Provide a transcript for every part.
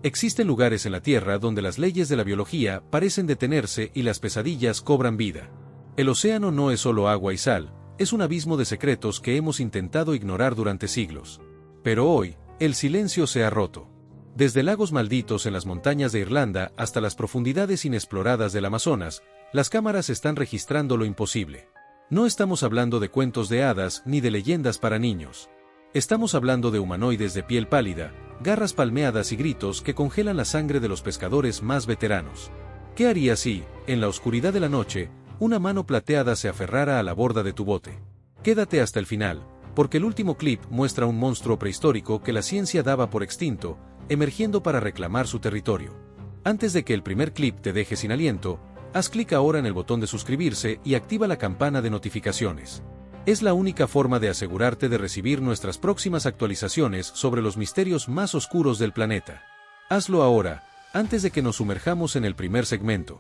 Existen lugares en la Tierra donde las leyes de la biología parecen detenerse y las pesadillas cobran vida. El océano no es solo agua y sal, es un abismo de secretos que hemos intentado ignorar durante siglos. Pero hoy, el silencio se ha roto. Desde lagos malditos en las montañas de Irlanda hasta las profundidades inexploradas del Amazonas, las cámaras están registrando lo imposible. No estamos hablando de cuentos de hadas ni de leyendas para niños. Estamos hablando de humanoides de piel pálida, garras palmeadas y gritos que congelan la sangre de los pescadores más veteranos. ¿Qué harías si, en la oscuridad de la noche, una mano plateada se aferrara a la borda de tu bote? Quédate hasta el final, porque el último clip muestra un monstruo prehistórico que la ciencia daba por extinto, emergiendo para reclamar su territorio. Antes de que el primer clip te deje sin aliento, haz clic ahora en el botón de suscribirse y activa la campana de notificaciones. Es la única forma de asegurarte de recibir nuestras próximas actualizaciones sobre los misterios más oscuros del planeta. Hazlo ahora, antes de que nos sumerjamos en el primer segmento.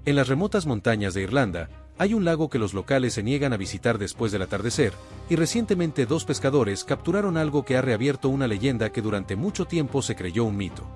En las remotas montañas de Irlanda, hay un lago que los locales se niegan a visitar después del atardecer, y recientemente dos pescadores capturaron algo que ha reabierto una leyenda que durante mucho tiempo se creyó un mito.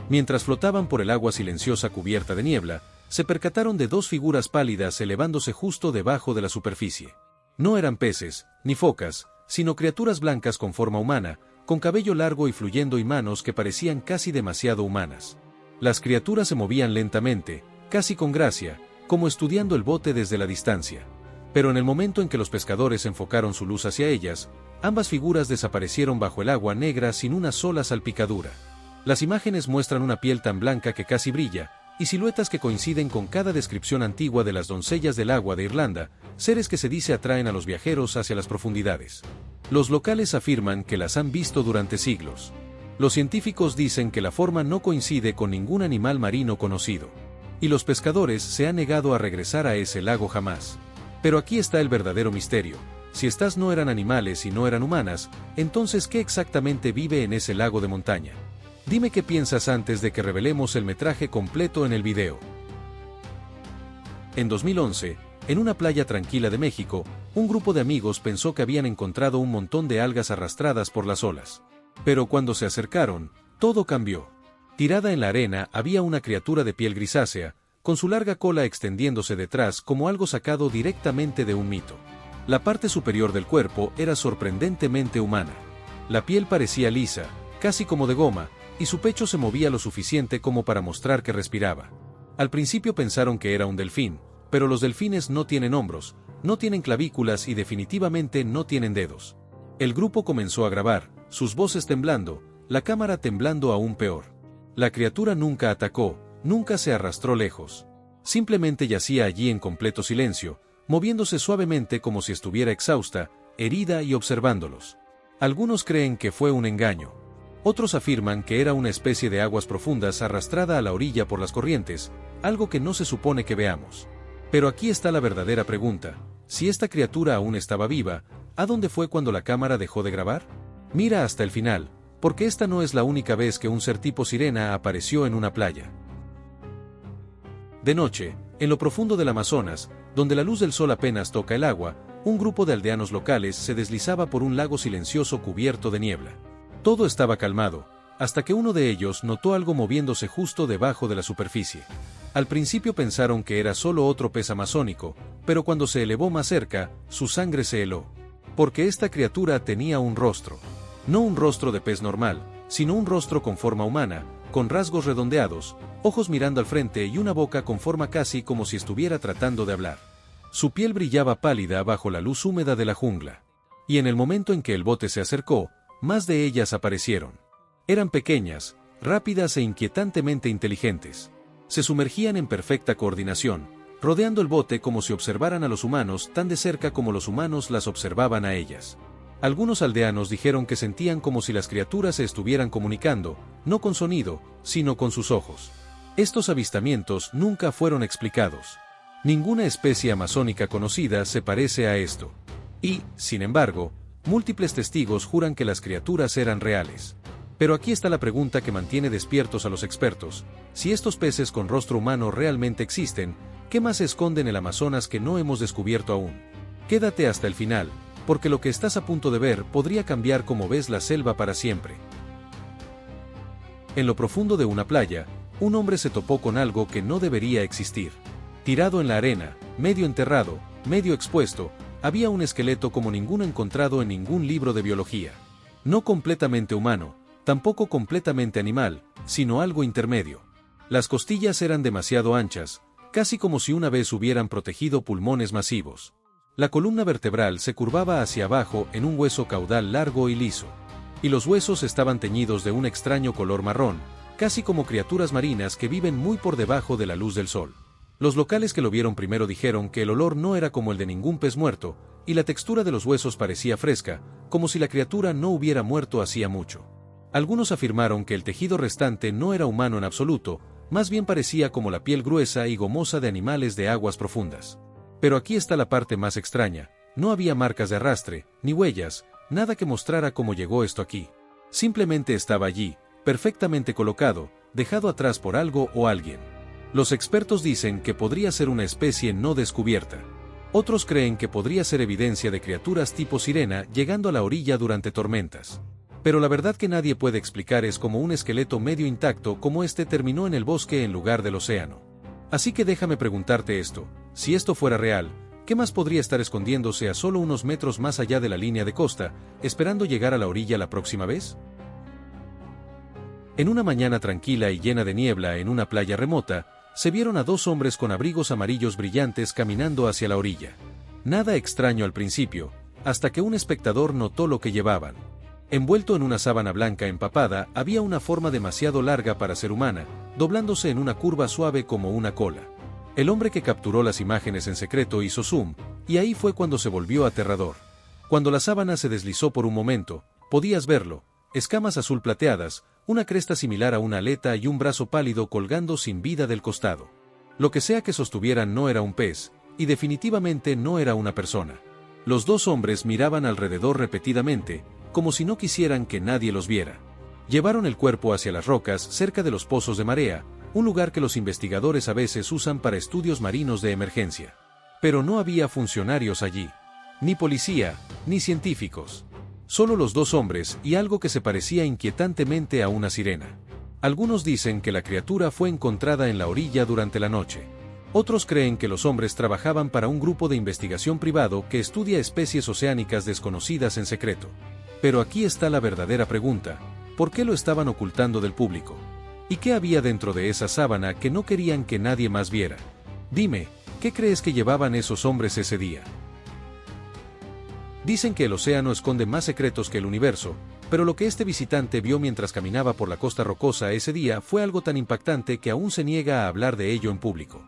Mientras flotaban por el agua silenciosa cubierta de niebla, se percataron de dos figuras pálidas elevándose justo debajo de la superficie. No eran peces, ni focas, sino criaturas blancas con forma humana, con cabello largo y fluyendo y manos que parecían casi demasiado humanas. Las criaturas se movían lentamente, casi con gracia, como estudiando el bote desde la distancia. Pero en el momento en que los pescadores enfocaron su luz hacia ellas, ambas figuras desaparecieron bajo el agua negra sin una sola salpicadura. Las imágenes muestran una piel tan blanca que casi brilla, y siluetas que coinciden con cada descripción antigua de las doncellas del agua de Irlanda, seres que se dice atraen a los viajeros hacia las profundidades. Los locales afirman que las han visto durante siglos. Los científicos dicen que la forma no coincide con ningún animal marino conocido. Y los pescadores se han negado a regresar a ese lago jamás. Pero aquí está el verdadero misterio. Si estas no eran animales y no eran humanas, entonces ¿qué exactamente vive en ese lago de montaña? Dime qué piensas antes de que revelemos el metraje completo en el video. En 2011, en una playa tranquila de México, un grupo de amigos pensó que habían encontrado un montón de algas arrastradas por las olas. Pero cuando se acercaron, todo cambió. Tirada en la arena había una criatura de piel grisácea, con su larga cola extendiéndose detrás como algo sacado directamente de un mito. La parte superior del cuerpo era sorprendentemente humana. La piel parecía lisa, casi como de goma, y su pecho se movía lo suficiente como para mostrar que respiraba. Al principio pensaron que era un delfín, pero los delfines no tienen hombros, no tienen clavículas y definitivamente no tienen dedos. El grupo comenzó a grabar, sus voces temblando, la cámara temblando aún peor. La criatura nunca atacó, nunca se arrastró lejos. Simplemente yacía allí en completo silencio, moviéndose suavemente como si estuviera exhausta, herida y observándolos. Algunos creen que fue un engaño. Otros afirman que era una especie de aguas profundas arrastrada a la orilla por las corrientes, algo que no se supone que veamos. Pero aquí está la verdadera pregunta: si esta criatura aún estaba viva, ¿a dónde fue cuando la cámara dejó de grabar? Mira hasta el final, porque esta no es la única vez que un ser tipo sirena apareció en una playa. De noche, en lo profundo del Amazonas, donde la luz del sol apenas toca el agua, un grupo de aldeanos locales se deslizaba por un lago silencioso cubierto de niebla. Todo estaba calmado, hasta que uno de ellos notó algo moviéndose justo debajo de la superficie. Al principio pensaron que era solo otro pez amazónico, pero cuando se elevó más cerca, su sangre se heló. Porque esta criatura tenía un rostro. No un rostro de pez normal, sino un rostro con forma humana, con rasgos redondeados, ojos mirando al frente y una boca con forma casi como si estuviera tratando de hablar. Su piel brillaba pálida bajo la luz húmeda de la jungla. Y en el momento en que el bote se acercó, más de ellas aparecieron. Eran pequeñas, rápidas e inquietantemente inteligentes. Se sumergían en perfecta coordinación, rodeando el bote como si observaran a los humanos tan de cerca como los humanos las observaban a ellas. Algunos aldeanos dijeron que sentían como si las criaturas se estuvieran comunicando, no con sonido, sino con sus ojos. Estos avistamientos nunca fueron explicados. Ninguna especie amazónica conocida se parece a esto. Y, sin embargo, múltiples testigos juran que las criaturas eran reales. Pero aquí está la pregunta que mantiene despiertos a los expertos: si estos peces con rostro humano realmente existen, ¿qué más se esconde en el Amazonas que no hemos descubierto aún? Quédate hasta el final, porque lo que estás a punto de ver podría cambiar cómo ves la selva para siempre. En lo profundo de una playa, un hombre se topó con algo que no debería existir. Tirado en la arena, medio enterrado, medio expuesto, había un esqueleto como ninguno encontrado en ningún libro de biología. No completamente humano, tampoco completamente animal, sino algo intermedio. Las costillas eran demasiado anchas, casi como si una vez hubieran protegido pulmones masivos. La columna vertebral se curvaba hacia abajo en un hueso caudal largo y liso. Y los huesos estaban teñidos de un extraño color marrón, casi como criaturas marinas que viven muy por debajo de la luz del sol. Los locales que lo vieron primero dijeron que el olor no era como el de ningún pez muerto, y la textura de los huesos parecía fresca, como si la criatura no hubiera muerto hacía mucho. Algunos afirmaron que el tejido restante no era humano en absoluto, más bien parecía como la piel gruesa y gomosa de animales de aguas profundas. Pero aquí está la parte más extraña: no había marcas de arrastre, ni huellas, nada que mostrara cómo llegó esto aquí. Simplemente estaba allí, perfectamente colocado, dejado atrás por algo o alguien. Los expertos dicen que podría ser una especie no descubierta. Otros creen que podría ser evidencia de criaturas tipo sirena llegando a la orilla durante tormentas. Pero la verdad que nadie puede explicar es cómo un esqueleto medio intacto como este terminó en el bosque en lugar del océano. Así que déjame preguntarte esto: si esto fuera real, ¿qué más podría estar escondiéndose a solo unos metros más allá de la línea de costa, esperando llegar a la orilla la próxima vez? En una mañana tranquila y llena de niebla en una playa remota, se vieron a dos hombres con abrigos amarillos brillantes caminando hacia la orilla. Nada extraño al principio, hasta que un espectador notó lo que llevaban. Envuelto en una sábana blanca empapada, había una forma demasiado larga para ser humana, doblándose en una curva suave como una cola. El hombre que capturó las imágenes en secreto hizo zoom, y ahí fue cuando se volvió aterrador. Cuando la sábana se deslizó por un momento, podías verlo: escamas azul plateadas, una cresta similar a una aleta y un brazo pálido colgando sin vida del costado. Lo que sea que sostuvieran no era un pez, y definitivamente no era una persona. Los dos hombres miraban alrededor repetidamente, como si no quisieran que nadie los viera. Llevaron el cuerpo hacia las rocas cerca de los pozos de marea, un lugar que los investigadores a veces usan para estudios marinos de emergencia. Pero no había funcionarios allí. Ni policía, ni científicos. Solo los dos hombres y algo que se parecía inquietantemente a una sirena. Algunos dicen que la criatura fue encontrada en la orilla durante la noche. Otros creen que los hombres trabajaban para un grupo de investigación privado que estudia especies oceánicas desconocidas en secreto. Pero aquí está la verdadera pregunta: ¿por qué lo estaban ocultando del público? ¿Y qué había dentro de esa sábana que no querían que nadie más viera? Dime, ¿qué crees que llevaban esos hombres ese día? Dicen que el océano esconde más secretos que el universo, pero lo que este visitante vio mientras caminaba por la costa rocosa ese día fue algo tan impactante que aún se niega a hablar de ello en público.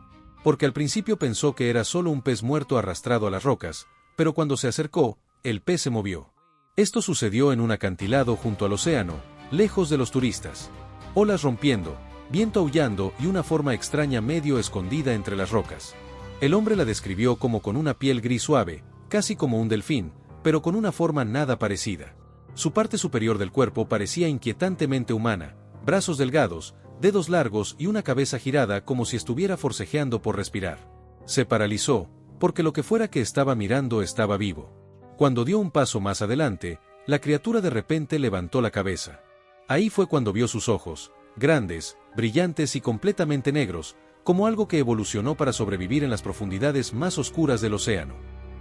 Porque al principio pensó que era solo un pez muerto arrastrado a las rocas, pero cuando se acercó, el pez se movió. Esto sucedió en un acantilado junto al océano, lejos de los turistas. Olas rompiendo, viento aullando y una forma extraña medio escondida entre las rocas. El hombre la describió como con una piel gris suave, casi como un delfín, pero con una forma nada parecida. Su parte superior del cuerpo parecía inquietantemente humana: brazos delgados, dedos largos y una cabeza girada como si estuviera forcejeando por respirar. Se paralizó, porque lo que fuera que estaba mirando estaba vivo. Cuando dio un paso más adelante, la criatura de repente levantó la cabeza. Ahí fue cuando vio sus ojos, grandes, brillantes y completamente negros, como algo que evolucionó para sobrevivir en las profundidades más oscuras del océano.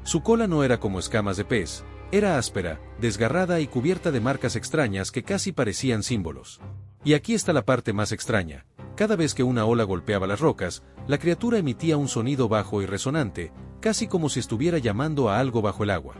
Su cola no era como escamas de pez, era áspera, desgarrada y cubierta de marcas extrañas que casi parecían símbolos. Y aquí está la parte más extraña: cada vez que una ola golpeaba las rocas, la criatura emitía un sonido bajo y resonante, casi como si estuviera llamando a algo bajo el agua.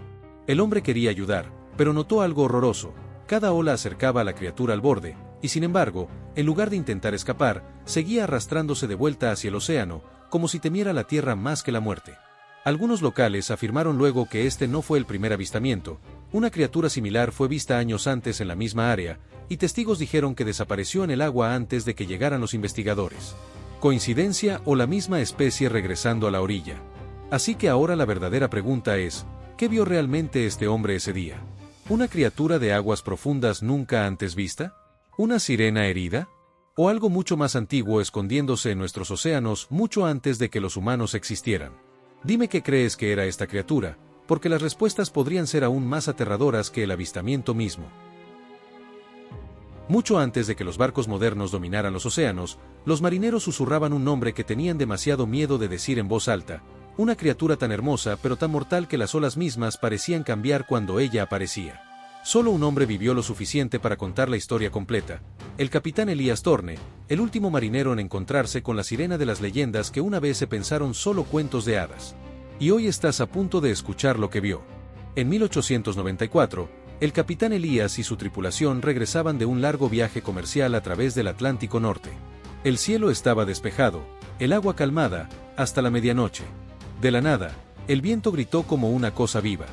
El hombre quería ayudar, pero notó algo horroroso: cada ola acercaba a la criatura al borde, y sin embargo, en lugar de intentar escapar, seguía arrastrándose de vuelta hacia el océano, como si temiera la tierra más que la muerte. Algunos locales afirmaron luego que este no fue el primer avistamiento. Una criatura similar fue vista años antes en la misma área, y testigos dijeron que desapareció en el agua antes de que llegaran los investigadores. ¿Coincidencia o la misma especie regresando a la orilla? Así que ahora la verdadera pregunta es: ¿qué vio realmente este hombre ese día? ¿Una criatura de aguas profundas nunca antes vista? ¿Una sirena herida? ¿O algo mucho más antiguo escondiéndose en nuestros océanos mucho antes de que los humanos existieran? Dime qué crees que era esta criatura, porque las respuestas podrían ser aún más aterradoras que el avistamiento mismo. Mucho antes de que los barcos modernos dominaran los océanos, los marineros susurraban un nombre que tenían demasiado miedo de decir en voz alta, una criatura tan hermosa pero tan mortal que las olas mismas parecían cambiar cuando ella aparecía. Solo un hombre vivió lo suficiente para contar la historia completa, el capitán Elías Thorne, el último marinero en encontrarse con la sirena de las leyendas que una vez se pensaron solo cuentos de hadas. Y hoy estás a punto de escuchar lo que vio. En 1894, el capitán Elías y su tripulación regresaban de un largo viaje comercial a través del Atlántico Norte. El cielo estaba despejado, el agua calmada, hasta la medianoche. De la nada, el viento gritó como una cosa viva.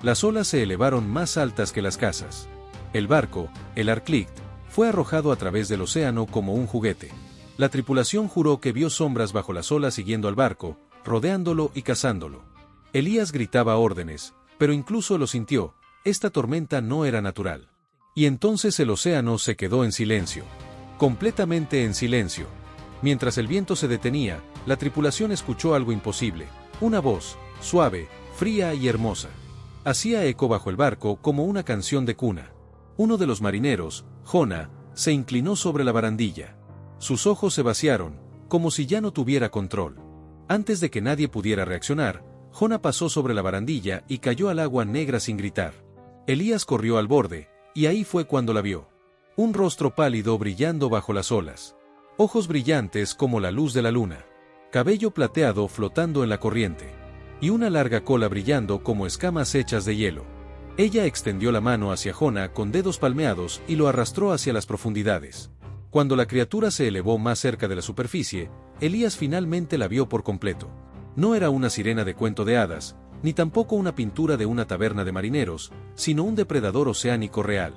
Las olas se elevaron más altas que las casas. El barco, el Arklicht, fue arrojado a través del océano como un juguete. La tripulación juró que vio sombras bajo las olas siguiendo al barco, rodeándolo y cazándolo. Elías gritaba órdenes, pero incluso lo sintió, esta tormenta no era natural. Y entonces el océano se quedó en silencio. Completamente en silencio. Mientras el viento se detenía, la tripulación escuchó algo imposible, una voz, suave, fría y hermosa. Hacía eco bajo el barco como una canción de cuna. Uno de los marineros, Jonah, se inclinó sobre la barandilla. Sus ojos se vaciaron, como si ya no tuviera control. Antes de que nadie pudiera reaccionar, Jonah pasó sobre la barandilla y cayó al agua negra sin gritar. Elías corrió al borde, y ahí fue cuando la vio. Un rostro pálido brillando bajo las olas. Ojos brillantes como la luz de la luna. Cabello plateado flotando en la corriente. Y una larga cola brillando como escamas hechas de hielo. Ella extendió la mano hacia Jonah con dedos palmeados y lo arrastró hacia las profundidades. Cuando la criatura se elevó más cerca de la superficie, Elías finalmente la vio por completo. No era una sirena de cuento de hadas, ni tampoco una pintura de una taberna de marineros, sino un depredador oceánico real.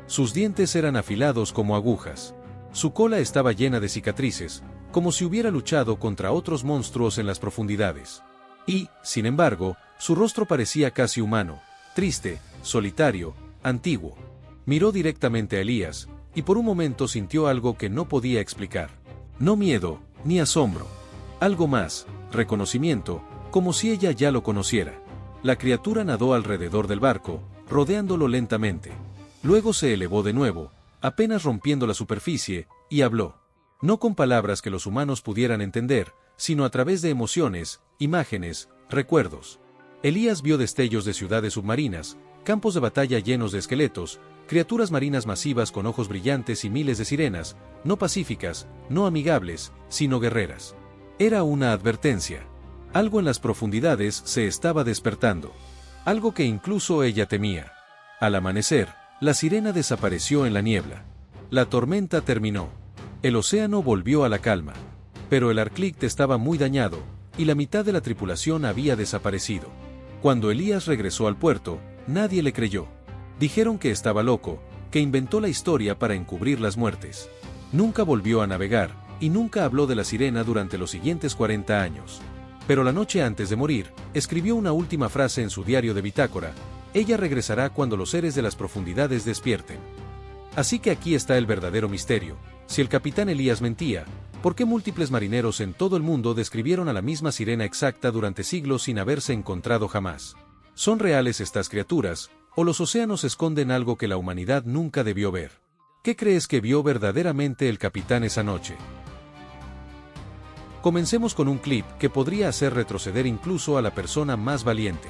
Sus dientes eran afilados como agujas. Su cola estaba llena de cicatrices, como si hubiera luchado contra otros monstruos en las profundidades. Y, sin embargo, su rostro parecía casi humano, triste, solitario, antiguo. Miró directamente a Elías, y por un momento sintió algo que no podía explicar. No miedo, ni asombro. Algo más, reconocimiento, como si ella ya lo conociera. La criatura nadó alrededor del barco, rodeándolo lentamente. Luego se elevó de nuevo, apenas rompiendo la superficie, y habló. No con palabras que los humanos pudieran entender, sino a través de emociones, imágenes, recuerdos. Elías vio destellos de ciudades submarinas, campos de batalla llenos de esqueletos, criaturas marinas masivas con ojos brillantes y miles de sirenas, no pacíficas, no amigables, sino guerreras. Era una advertencia. Algo en las profundidades se estaba despertando. Algo que incluso ella temía. Al amanecer, la sirena desapareció en la niebla. La tormenta terminó. El océano volvió a la calma. Pero el Arklicht estaba muy dañado, y la mitad de la tripulación había desaparecido. Cuando Elías regresó al puerto, nadie le creyó. Dijeron que estaba loco, que inventó la historia para encubrir las muertes. Nunca volvió a navegar, y nunca habló de la sirena durante los siguientes 40 años. Pero la noche antes de morir, escribió una última frase en su diario de bitácora: ella regresará cuando los seres de las profundidades despierten. Así que aquí está el verdadero misterio. Si el capitán Elías mentía, ¿por qué múltiples marineros en todo el mundo describieron a la misma sirena exacta durante siglos sin haberse encontrado jamás? ¿Son reales estas criaturas, o los océanos esconden algo que la humanidad nunca debió ver? ¿Qué crees que vio verdaderamente el capitán esa noche? Comencemos con un clip que podría hacer retroceder incluso a la persona más valiente.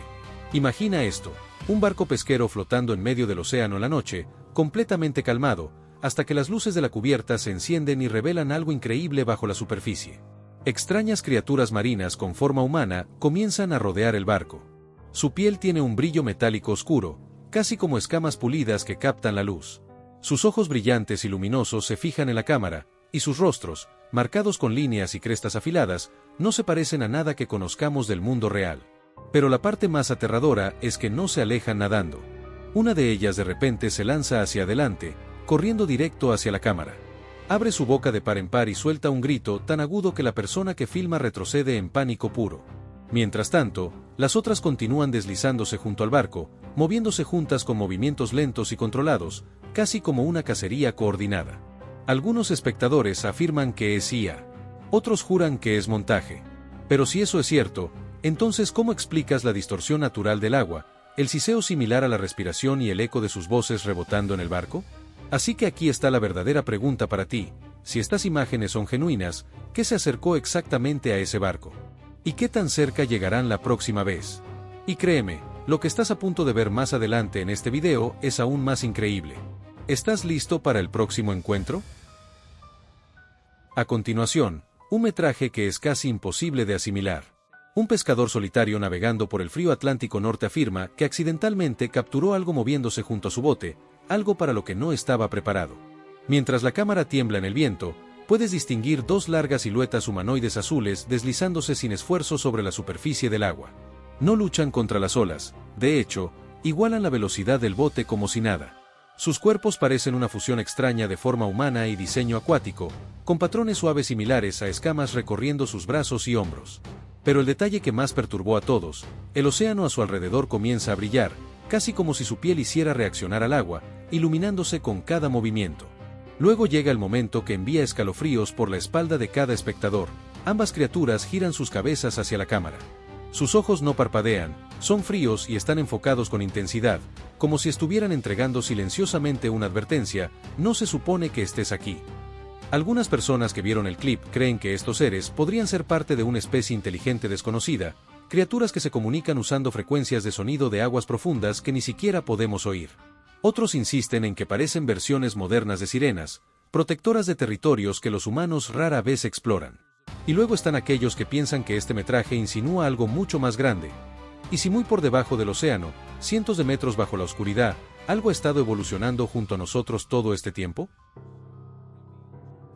Imagina esto, un barco pesquero flotando en medio del océano en la noche, completamente calmado, hasta que las luces de la cubierta se encienden y revelan algo increíble bajo la superficie. Extrañas criaturas marinas con forma humana comienzan a rodear el barco. Su piel tiene un brillo metálico oscuro, casi como escamas pulidas que captan la luz. Sus ojos brillantes y luminosos se fijan en la cámara, y sus rostros, marcados con líneas y crestas afiladas, no se parecen a nada que conozcamos del mundo real. Pero la parte más aterradora es que no se alejan nadando. Una de ellas de repente se lanza hacia adelante, corriendo directo hacia la cámara. Abre su boca de par en par y suelta un grito tan agudo que la persona que filma retrocede en pánico puro. Mientras tanto, las otras continúan deslizándose junto al barco, moviéndose juntas con movimientos lentos y controlados, casi como una cacería coordinada. Algunos espectadores afirman que es IA. Otros juran que es montaje. Pero si eso es cierto, entonces ¿cómo explicas la distorsión natural del agua, el siseo similar a la respiración y el eco de sus voces rebotando en el barco? Así que aquí está la verdadera pregunta para ti: si estas imágenes son genuinas, ¿qué se acercó exactamente a ese barco? ¿Y qué tan cerca llegarán la próxima vez? Y créeme, lo que estás a punto de ver más adelante en este video es aún más increíble. ¿Estás listo para el próximo encuentro? A continuación, un metraje que es casi imposible de asimilar. Un pescador solitario navegando por el frío Atlántico Norte afirma que accidentalmente capturó algo moviéndose junto a su bote, algo para lo que no estaba preparado. Mientras la cámara tiembla en el viento, puedes distinguir dos largas siluetas humanoides azules deslizándose sin esfuerzo sobre la superficie del agua. No luchan contra las olas, de hecho, igualan la velocidad del bote como si nada. Sus cuerpos parecen una fusión extraña de forma humana y diseño acuático, con patrones suaves similares a escamas recorriendo sus brazos y hombros. Pero el detalle que más perturbó a todos: el océano a su alrededor comienza a brillar, casi como si su piel hiciera reaccionar al agua, iluminándose con cada movimiento. Luego llega el momento que envía escalofríos por la espalda de cada espectador. Ambas criaturas giran sus cabezas hacia la cámara. Sus ojos no parpadean, son fríos y están enfocados con intensidad, como si estuvieran entregando silenciosamente una advertencia: no se supone que estés aquí. Algunas personas que vieron el clip creen que estos seres podrían ser parte de una especie inteligente desconocida, criaturas que se comunican usando frecuencias de sonido de aguas profundas que ni siquiera podemos oír. Otros insisten en que parecen versiones modernas de sirenas, protectoras de territorios que los humanos rara vez exploran. Y luego están aquellos que piensan que este metraje insinúa algo mucho más grande. ¿Y si muy por debajo del océano, cientos de metros bajo la oscuridad, algo ha estado evolucionando junto a nosotros todo este tiempo?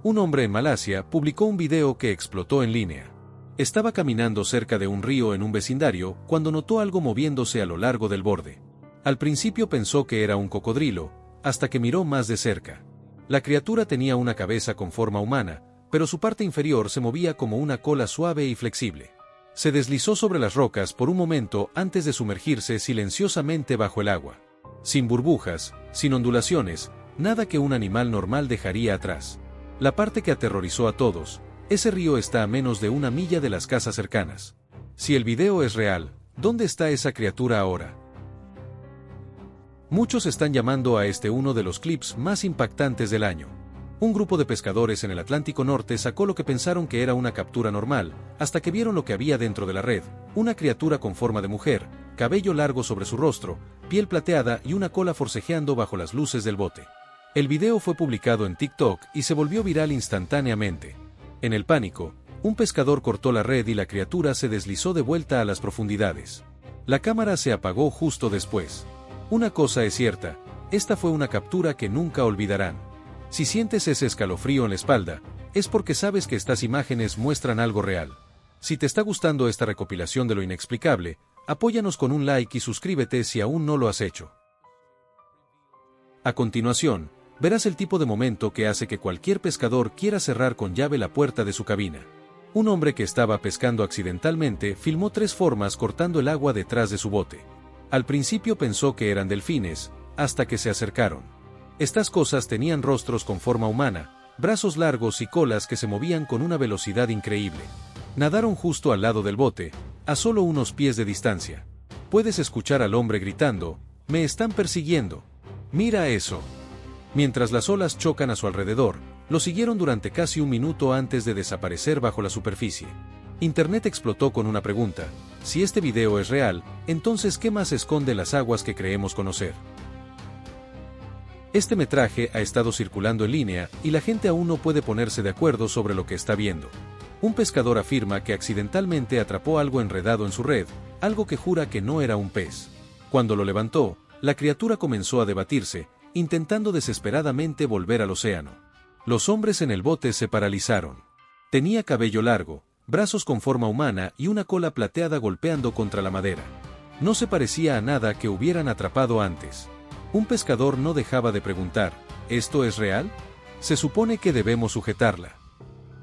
Un hombre en Malasia publicó un video que explotó en línea. Estaba caminando cerca de un río en un vecindario cuando notó algo moviéndose a lo largo del borde. Al principio pensó que era un cocodrilo, hasta que miró más de cerca. La criatura tenía una cabeza con forma humana, pero su parte inferior se movía como una cola suave y flexible. Se deslizó sobre las rocas por un momento antes de sumergirse silenciosamente bajo el agua. Sin burbujas, sin ondulaciones, nada que un animal normal dejaría atrás. La parte que aterrorizó a todos: ese río está a menos de 1 milla de las casas cercanas. Si el video es real, ¿dónde está esa criatura ahora? Muchos están llamando a este uno de los clips más impactantes del año. Un grupo de pescadores en el Atlántico Norte sacó lo que pensaron que era una captura normal, hasta que vieron lo que había dentro de la red: una criatura con forma de mujer, cabello largo sobre su rostro, piel plateada y una cola forcejeando bajo las luces del bote. El video fue publicado en TikTok y se volvió viral instantáneamente. En el pánico, un pescador cortó la red y la criatura se deslizó de vuelta a las profundidades. La cámara se apagó justo después. Una cosa es cierta: esta fue una captura que nunca olvidarán. Si sientes ese escalofrío en la espalda, es porque sabes que estas imágenes muestran algo real. Si te está gustando esta recopilación de lo inexplicable, apóyanos con un like y suscríbete si aún no lo has hecho. A continuación, verás el tipo de momento que hace que cualquier pescador quiera cerrar con llave la puerta de su cabina. Un hombre que estaba pescando accidentalmente filmó 3 formas cortando el agua detrás de su bote. Al principio pensó que eran delfines, hasta que se acercaron. Estas cosas tenían rostros con forma humana, brazos largos y colas que se movían con una velocidad increíble. Nadaron justo al lado del bote, a solo unos pies de distancia. Puedes escuchar al hombre gritando: «¡Me están persiguiendo! ¡Mira eso!». Mientras las olas chocan a su alrededor, lo siguieron durante casi 1 minuto antes de desaparecer bajo la superficie. Internet explotó con una pregunta: si este video es real, entonces ¿qué más esconde las aguas que creemos conocer? Este metraje ha estado circulando en línea y la gente aún no puede ponerse de acuerdo sobre lo que está viendo. Un pescador afirma que accidentalmente atrapó algo enredado en su red, algo que jura que no era un pez. Cuando lo levantó, la criatura comenzó a debatirse, intentando desesperadamente volver al océano. Los hombres en el bote se paralizaron. Tenía cabello largo, brazos con forma humana y una cola plateada golpeando contra la madera. No se parecía a nada que hubieran atrapado antes. Un pescador no dejaba de preguntar: ¿esto es real? Se supone que debemos sujetarla.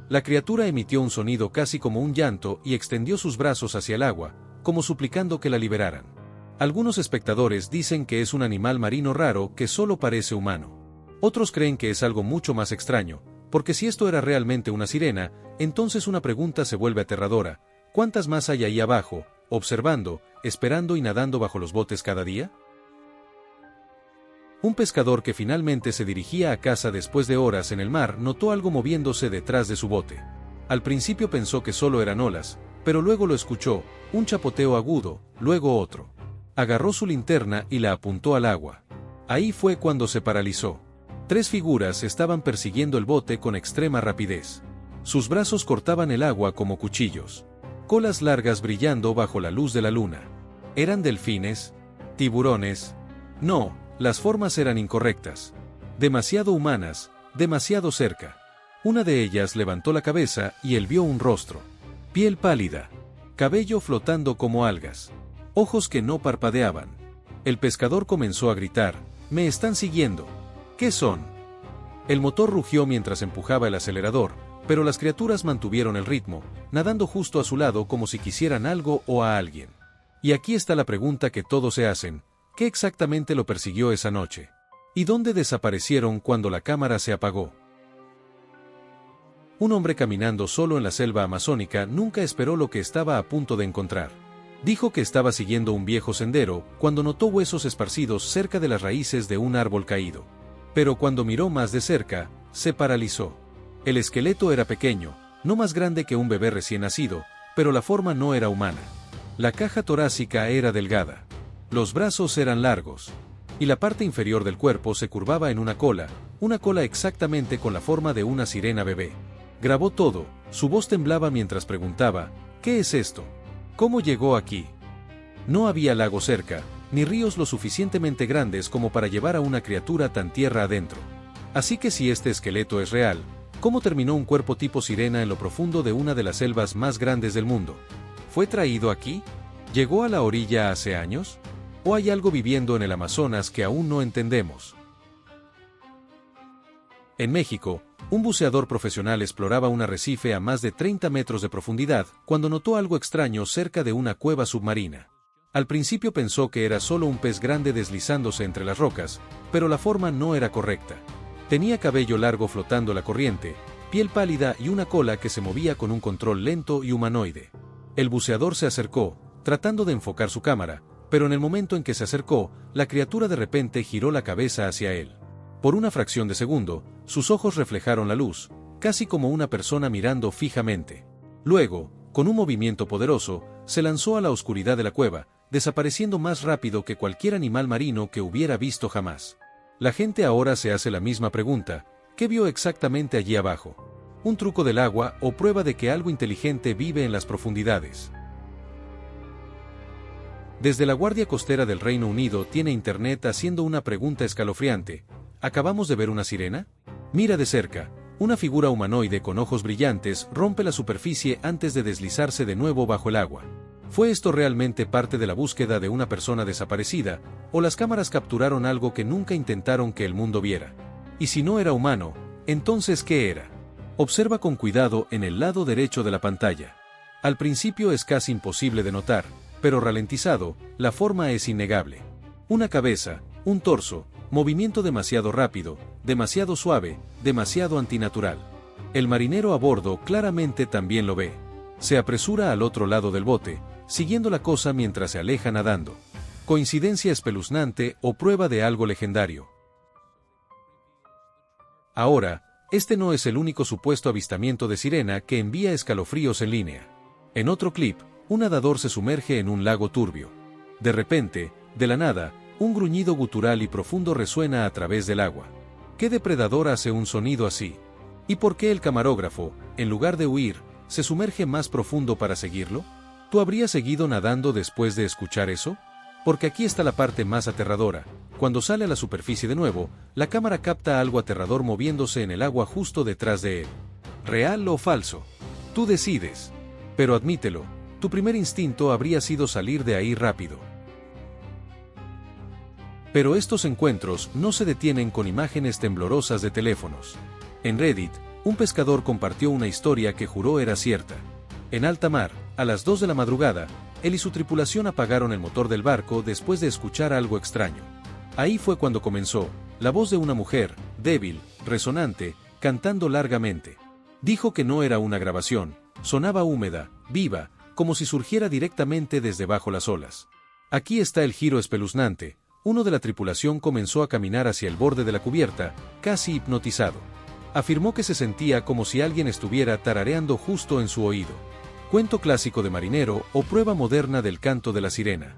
La criatura emitió un sonido casi como un llanto y extendió sus brazos hacia el agua, como suplicando que la liberaran. Algunos espectadores dicen que es un animal marino raro que solo parece humano. Otros creen que es algo mucho más extraño, porque si esto era realmente una sirena, entonces una pregunta se vuelve aterradora: ¿cuántas más hay ahí abajo, observando, esperando y nadando bajo los botes cada día? Un pescador que finalmente se dirigía a casa después de horas en el mar notó algo moviéndose detrás de su bote. Al principio pensó que solo eran olas, pero luego lo escuchó, un chapoteo agudo, luego otro. Agarró su linterna y la apuntó al agua. Ahí fue cuando se paralizó. 3 figuras estaban persiguiendo el bote con extrema rapidez. Sus brazos cortaban el agua como cuchillos. Colas largas brillando bajo la luz de la luna. ¿Eran delfines? ¿Tiburones? No, las formas eran incorrectas. Demasiado humanas, demasiado cerca. Una de ellas levantó la cabeza y él vio un rostro. Piel pálida. Cabello flotando como algas. Ojos que no parpadeaban. El pescador comenzó a gritar, «¡Me están siguiendo! ¿Qué son?». El motor rugió mientras empujaba el acelerador, pero las criaturas mantuvieron el ritmo, nadando justo a su lado como si quisieran algo o a alguien. Y aquí está la pregunta que todos se hacen, ¿qué exactamente lo persiguió esa noche? ¿Y dónde desaparecieron cuando la cámara se apagó? Un hombre caminando solo en la selva amazónica nunca esperó lo que estaba a punto de encontrar. Dijo que estaba siguiendo un viejo sendero cuando notó huesos esparcidos cerca de las raíces de un árbol caído. Pero cuando miró más de cerca, se paralizó. El esqueleto era pequeño, no más grande que un bebé recién nacido, pero la forma no era humana. La caja torácica era delgada. Los brazos eran largos. Y la parte inferior del cuerpo se curvaba en una cola exactamente con la forma de una sirena bebé. Grabó todo, su voz temblaba mientras preguntaba, ¿qué es esto? ¿Cómo llegó aquí? No había lago cerca, ni ríos lo suficientemente grandes como para llevar a una criatura tan tierra adentro. Así que si este esqueleto es real, ¿cómo terminó un cuerpo tipo sirena en lo profundo de una de las selvas más grandes del mundo? ¿Fue traído aquí? ¿Llegó a la orilla hace años? ¿O hay algo viviendo en el Amazonas que aún no entendemos? En México, un buceador profesional exploraba un arrecife a más de 30 metros de profundidad cuando notó algo extraño cerca de una cueva submarina. Al principio pensó que era solo un pez grande deslizándose entre las rocas, pero la forma no era correcta. Tenía cabello largo flotando la corriente, piel pálida y una cola que se movía con un control lento y humanoide. El buceador se acercó, tratando de enfocar su cámara, pero en el momento en que se acercó, la criatura de repente giró la cabeza hacia él. Por una fracción de segundo, sus ojos reflejaron la luz, casi como una persona mirando fijamente. Luego, con un movimiento poderoso, se lanzó a la oscuridad de la cueva, desapareciendo más rápido que cualquier animal marino que hubiera visto jamás. La gente ahora se hace la misma pregunta, ¿qué vio exactamente allí abajo? ¿Un truco del agua o prueba de que algo inteligente vive en las profundidades? Desde la Guardia Costera del Reino Unido tiene internet haciendo una pregunta escalofriante. ¿Acabamos de ver una sirena? Mira de cerca, una figura humanoide con ojos brillantes rompe la superficie antes de deslizarse de nuevo bajo el agua. ¿Fue esto realmente parte de la búsqueda de una persona desaparecida, o las cámaras capturaron algo que nunca intentaron que el mundo viera? Y si no era humano, ¿entonces qué era? Observa con cuidado en el lado derecho de la pantalla. Al principio es casi imposible de notar, pero ralentizado, la forma es innegable. Una cabeza, un torso, movimiento demasiado rápido, demasiado suave, demasiado antinatural. El marinero a bordo claramente también lo ve. Se apresura al otro lado del bote, siguiendo la cosa mientras se aleja nadando. ¿Coincidencia espeluznante o prueba de algo legendario? Ahora, este no es el único supuesto avistamiento de sirena que envía escalofríos en línea. En otro clip, un nadador se sumerge en un lago turbio. De repente, de la nada, un gruñido gutural y profundo resuena a través del agua. ¿Qué depredador hace un sonido así? ¿Y por qué el camarógrafo, en lugar de huir, se sumerge más profundo para seguirlo? ¿Tú habrías seguido nadando después de escuchar eso? Porque aquí está la parte más aterradora. Cuando sale a la superficie de nuevo, la cámara capta algo aterrador moviéndose en el agua justo detrás de él. ¿Real o falso? Tú decides. Pero admítelo, tu primer instinto habría sido salir de ahí rápido. Pero estos encuentros no se detienen con imágenes temblorosas de teléfonos. En Reddit, un pescador compartió una historia que juró era cierta. En alta mar, a las 2 de la madrugada, él y su tripulación apagaron el motor del barco después de escuchar algo extraño. Ahí fue cuando comenzó, la voz de una mujer, débil, resonante, cantando largamente. Dijo que no era una grabación, sonaba húmeda, viva, como si surgiera directamente desde bajo las olas. Aquí está el giro espeluznante. Uno de la tripulación comenzó a caminar hacia el borde de la cubierta, casi hipnotizado. Afirmó que se sentía como si alguien estuviera tarareando justo en su oído. Cuento clásico de marinero o prueba moderna del canto de la sirena.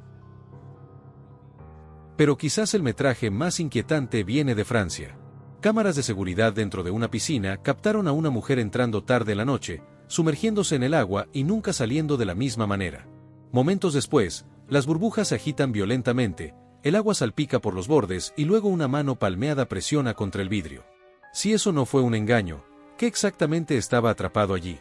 Pero quizás el metraje más inquietante viene de Francia. Cámaras de seguridad dentro de una piscina captaron a una mujer entrando tarde en la noche, sumergiéndose en el agua y nunca saliendo de la misma manera. Momentos después, las burbujas se agitan violentamente, el agua salpica por los bordes y luego una mano palmeada presiona contra el vidrio. Si eso no fue un engaño, ¿qué exactamente estaba atrapado allí?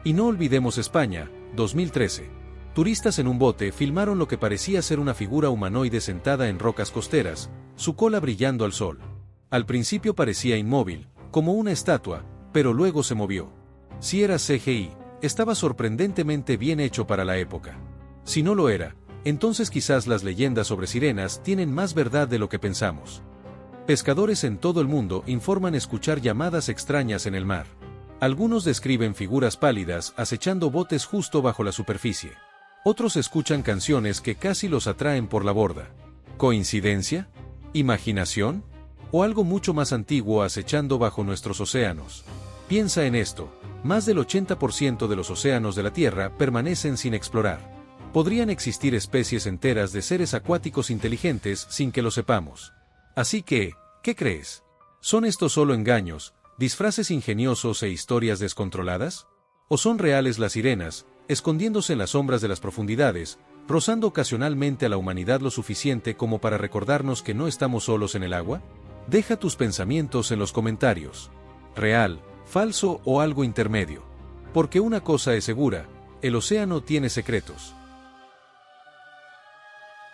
Y no olvidemos España, 2013. Turistas en un bote filmaron lo que parecía ser una figura humanoide sentada en rocas costeras, su cola brillando al sol. Al principio parecía inmóvil, como una estatua, pero luego se movió. Si era CGI, estaba sorprendentemente bien hecho para la época. Si no lo era, entonces quizás las leyendas sobre sirenas tienen más verdad de lo que pensamos. Pescadores en todo el mundo informan escuchar llamadas extrañas en el mar. Algunos describen figuras pálidas acechando botes justo bajo la superficie. Otros escuchan canciones que casi los atraen por la borda. ¿Coincidencia? ¿Imaginación? ¿O algo mucho más antiguo acechando bajo nuestros océanos? Piensa en esto, más del 80% de los océanos de la Tierra permanecen sin explorar. Podrían existir especies enteras de seres acuáticos inteligentes sin que lo sepamos. Así que, ¿qué crees? ¿Son estos solo engaños, disfraces ingeniosos e historias descontroladas? ¿O son reales las sirenas, escondiéndose en las sombras de las profundidades, rozando ocasionalmente a la humanidad lo suficiente como para recordarnos que no estamos solos en el agua? Deja tus pensamientos en los comentarios. ¿Real, falso o algo intermedio? Porque una cosa es segura, el océano tiene secretos.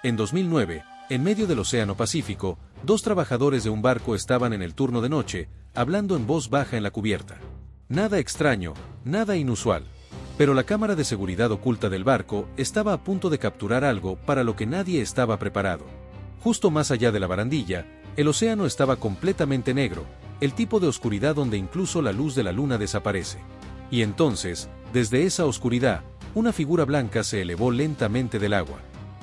En 2009, en medio del Océano Pacífico, dos trabajadores de un barco estaban en el turno de noche, hablando en voz baja en la cubierta. Nada extraño, nada inusual. Pero la cámara de seguridad oculta del barco estaba a punto de capturar algo para lo que nadie estaba preparado. Justo más allá de la barandilla, el océano estaba completamente negro, el tipo de oscuridad donde incluso la luz de la luna desaparece. Y entonces, desde esa oscuridad, una figura blanca se elevó lentamente del agua.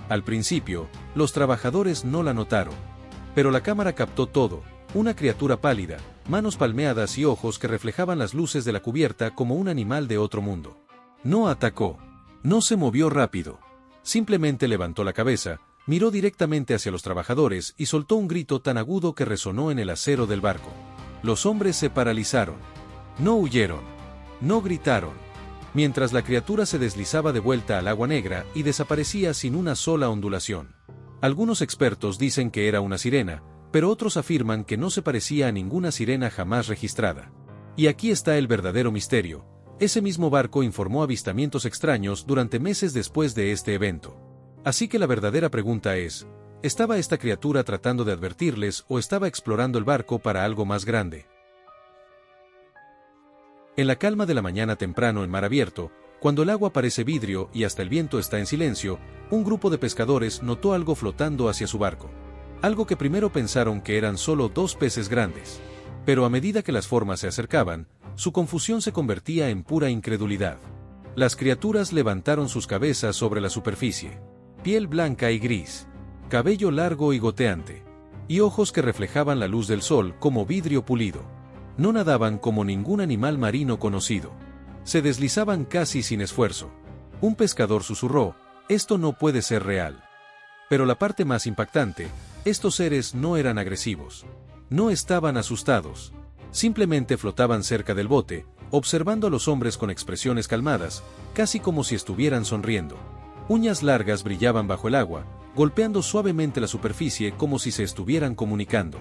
Al principio, los trabajadores no la notaron. Pero la cámara captó todo, una criatura pálida, manos palmeadas y ojos que reflejaban las luces de la cubierta como un animal de otro mundo. No atacó. No se movió rápido. Simplemente levantó la cabeza, miró directamente hacia los trabajadores y soltó un grito tan agudo que resonó en el acero del barco. Los hombres se paralizaron. No huyeron. No gritaron. Mientras la criatura se deslizaba de vuelta al agua negra y desaparecía sin una sola ondulación. Algunos expertos dicen que era una sirena, pero otros afirman que no se parecía a ninguna sirena jamás registrada. Y aquí está el verdadero misterio. Ese mismo barco informó avistamientos extraños durante meses después de este evento. Así que la verdadera pregunta es, ¿estaba esta criatura tratando de advertirles o estaba explorando el barco para algo más grande? En la calma de la mañana temprano en mar abierto, cuando el agua parece vidrio y hasta el viento está en silencio, un grupo de pescadores notó algo flotando hacia su barco. Algo que primero pensaron que eran solo dos peces grandes. Pero a medida que las formas se acercaban, su confusión se convertía en pura incredulidad. Las criaturas levantaron sus cabezas sobre la superficie. Piel blanca y gris. Cabello largo y goteante. Y ojos que reflejaban la luz del sol como vidrio pulido. No nadaban como ningún animal marino conocido. Se deslizaban casi sin esfuerzo. Un pescador susurró, «Esto no puede ser real». Pero la parte más impactante, estos seres no eran agresivos. No estaban asustados. Simplemente flotaban cerca del bote, observando a los hombres con expresiones calmadas, casi como si estuvieran sonriendo. Uñas largas brillaban bajo el agua, golpeando suavemente la superficie como si se estuvieran comunicando.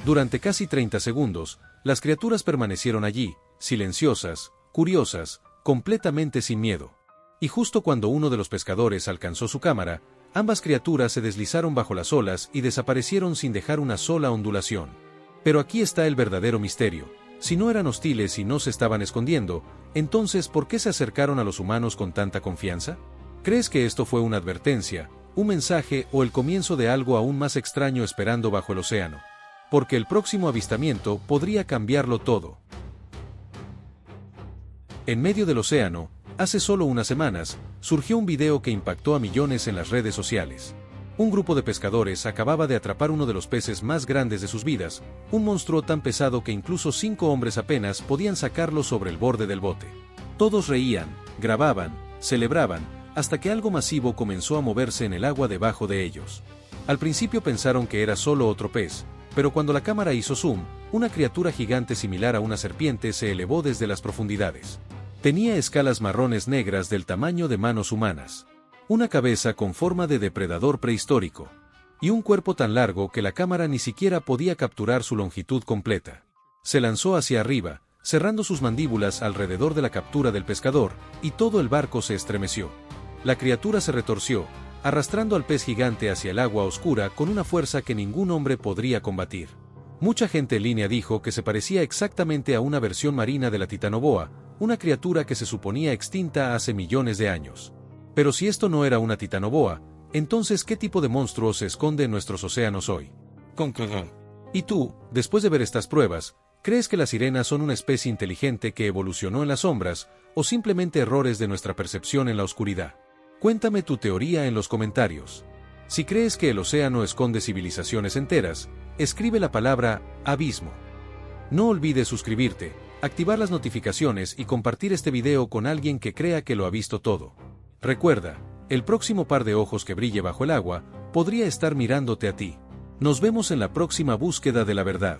Durante casi 30 segundos, las criaturas permanecieron allí, silenciosas, curiosas, completamente sin miedo. Y justo cuando uno de los pescadores alcanzó su cámara, ambas criaturas se deslizaron bajo las olas y desaparecieron sin dejar una sola ondulación. Pero aquí está el verdadero misterio. Si no eran hostiles y no se estaban escondiendo, entonces ¿por qué se acercaron a los humanos con tanta confianza? ¿Crees que esto fue una advertencia, un mensaje o el comienzo de algo aún más extraño esperando bajo el océano? Porque el próximo avistamiento podría cambiarlo todo. En medio del océano, hace solo unas semanas, surgió un video que impactó a millones en las redes sociales. Un grupo de pescadores acababa de atrapar uno de los peces más grandes de sus vidas, un monstruo tan pesado que incluso 5 hombres apenas podían sacarlo sobre el borde del bote. Todos reían, grababan, celebraban, hasta que algo masivo comenzó a moverse en el agua debajo de ellos. Al principio pensaron que era solo otro pez, pero cuando la cámara hizo zoom, una criatura gigante similar a una serpiente se elevó desde las profundidades. Tenía escalas marrones negras del tamaño de manos humanas, una cabeza con forma de depredador prehistórico, y un cuerpo tan largo que la cámara ni siquiera podía capturar su longitud completa. Se lanzó hacia arriba, cerrando sus mandíbulas alrededor de la captura del pescador, y todo el barco se estremeció. La criatura se retorció, arrastrando al pez gigante hacia el agua oscura con una fuerza que ningún hombre podría combatir. Mucha gente en línea dijo que se parecía exactamente a una versión marina de la titanoboa, una criatura que se suponía extinta hace millones de años. Pero si esto no era una titanoboa, entonces ¿qué tipo de monstruo se esconde en nuestros océanos hoy? Y tú, después de ver estas pruebas, ¿crees que las sirenas son una especie inteligente que evolucionó en las sombras, o simplemente errores de nuestra percepción en la oscuridad? Cuéntame tu teoría en los comentarios. Si crees que el océano esconde civilizaciones enteras, escribe la palabra abismo. No olvides suscribirte, activar las notificaciones y compartir este video con alguien que crea que lo ha visto todo. Recuerda, el próximo par de ojos que brille bajo el agua podría estar mirándote a ti. Nos vemos en la próxima búsqueda de la verdad.